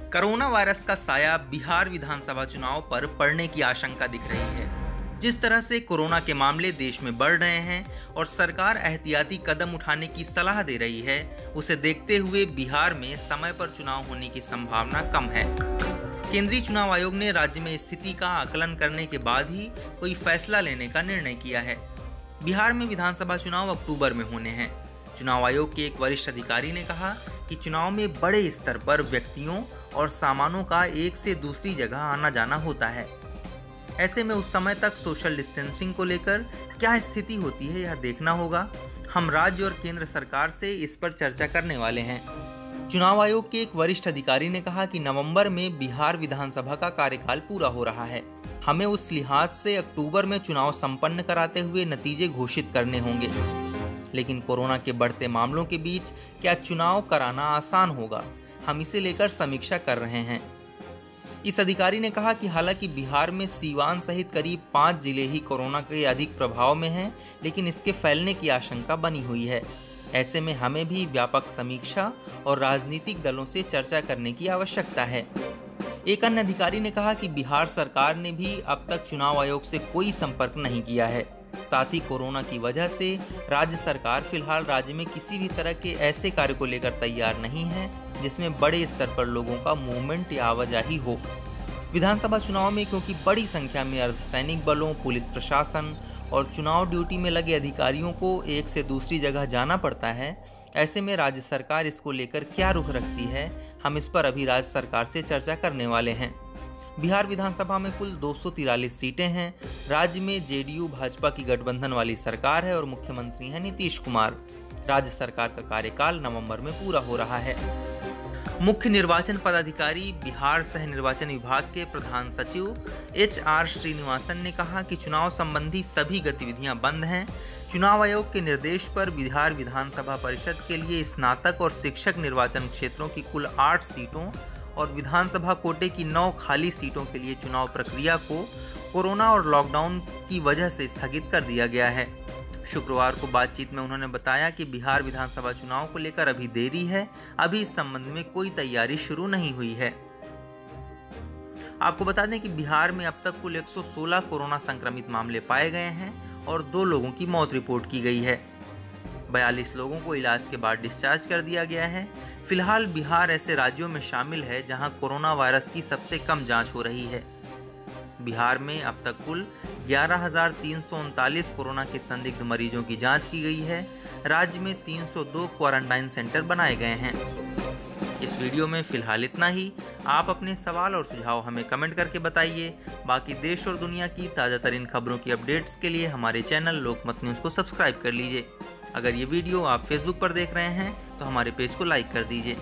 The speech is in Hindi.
कोरोना वायरस का साया बिहार विधानसभा चुनाव पर पड़ने की आशंका दिख रही है। जिस तरह से कोरोना के मामले देश में बढ़ रहे हैं और सरकार एहतियाती कदम उठाने की सलाह दे रही है, उसे देखते हुए बिहार में समय पर चुनाव होने की संभावना कम है। केंद्रीय चुनाव आयोग ने राज्य में स्थिति का आकलन करने के बाद ही कोई फैसला लेने का निर्णय किया है। बिहार में विधानसभा चुनाव अक्टूबर में होने हैं। चुनाव आयोग के एक वरिष्ठ अधिकारी ने कहा कि चुनाव में बड़े स्तर पर व्यक्तियों और सामानों का एक से दूसरी जगह आना जाना होता है। ऐसे में उस समय तक सोशल डिस्टेंसिंग को लेकर क्या स्थिति होती है यह देखना होगा। हम राज्य और केंद्र सरकार से इस पर चर्चा करने वाले हैं। चुनाव आयोग के एक वरिष्ठ अधिकारी ने कहा कि नवंबर में बिहार विधानसभा का कार्यकाल पूरा हो रहा है। हमें उस लिहाज से अक्टूबर में चुनाव संपन्न कराते हुए नतीजे घोषित करने होंगे। लेकिन कोरोना के बढ़ते मामलों के बीच क्या चुनाव कराना आसान होगा, हम इसे लेकर समीक्षा कर रहे हैं। इस अधिकारी ने कहा कि हालांकि बिहार में सीवान सहित करीब 5 जिले ही कोरोना के अधिक प्रभाव में हैं, लेकिन इसके फैलने की आशंका बनी हुई है। ऐसे में हमें भी व्यापक समीक्षा और राजनीतिक दलों से चर्चा करने की आवश्यकता है। एक अन्य अधिकारी ने कहा कि बिहार सरकार ने भी अब तक चुनाव आयोग से कोई संपर्क नहीं किया है। साथ ही कोरोना की वजह से राज्य सरकार फिलहाल राज्य में किसी भी तरह के ऐसे कार्य को लेकर तैयार नहीं है जिसमें बड़े स्तर पर लोगों का मूवमेंट या आवाजाही हो। विधानसभा चुनाव में क्योंकि बड़ी संख्या में अर्धसैनिक बलों, पुलिस प्रशासन और चुनाव ड्यूटी में लगे अधिकारियों को एक से दूसरी जगह जाना पड़ता है, ऐसे में राज्य सरकार इसको लेकर क्या रुख रखती है, हम इस पर अभी राज्य सरकार से चर्चा करने वाले हैं। बिहार विधानसभा में कुल 243 सीटें हैं। राज्य में जेडीयू भाजपा की गठबंधन वाली सरकार है और मुख्यमंत्री हैं नीतीश कुमार। राज्य सरकार का कार्यकाल नवंबर में पूरा हो रहा है। मुख्य निर्वाचन पदाधिकारी बिहार सह निर्वाचन विभाग के प्रधान सचिव HR श्रीनिवासन ने कहा कि चुनाव संबंधी सभी गतिविधियां बंद हैं। चुनाव आयोग के निर्देश पर बिहार विधानसभा परिषद के लिए स्नातक और शिक्षक निर्वाचन क्षेत्रों की कुल 8 सीटों और विधानसभा कोटे की 9 खाली सीटों के लिए चुनाव प्रक्रिया को कोरोना और लॉकडाउन की वजह से स्थगित कर दिया गया है। शुक्रवार को बातचीत में उन्होंने बताया कि बिहार विधानसभा चुनाव को लेकर अभी देरी है, अभी इस संबंध में कोई तैयारी शुरू नहीं हुई है। आपको बता दें कि बिहार में अब तक कुल 116 कोरोना संक्रमित मामले पाए गए हैं और 2 लोगों की मौत रिपोर्ट की गई है। 42 लोगों को इलाज के बाद डिस्चार्ज कर दिया गया है। फिलहाल बिहार ऐसे राज्यों में शामिल है जहां कोरोना वायरस की सबसे कम जांच हो रही है। बिहार में अब तक कुल 11,339 कोरोना के संदिग्ध मरीजों की जांच की गई है। राज्य में 302 क्वारंटाइन सेंटर बनाए गए हैं। इस वीडियो में फिलहाल इतना ही। आप अपने सवाल और सुझाव हमें कमेंट करके बताइए। बाकी देश और दुनिया की ताज़ा तरीन खबरों की अपडेट्स के लिए हमारे चैनल लोकमत न्यूज़ को सब्सक्राइब कर लीजिए। अगर ये वीडियो आप फेसबुक पर देख रहे हैं तो हमारे पेज को लाइक कर दीजिए।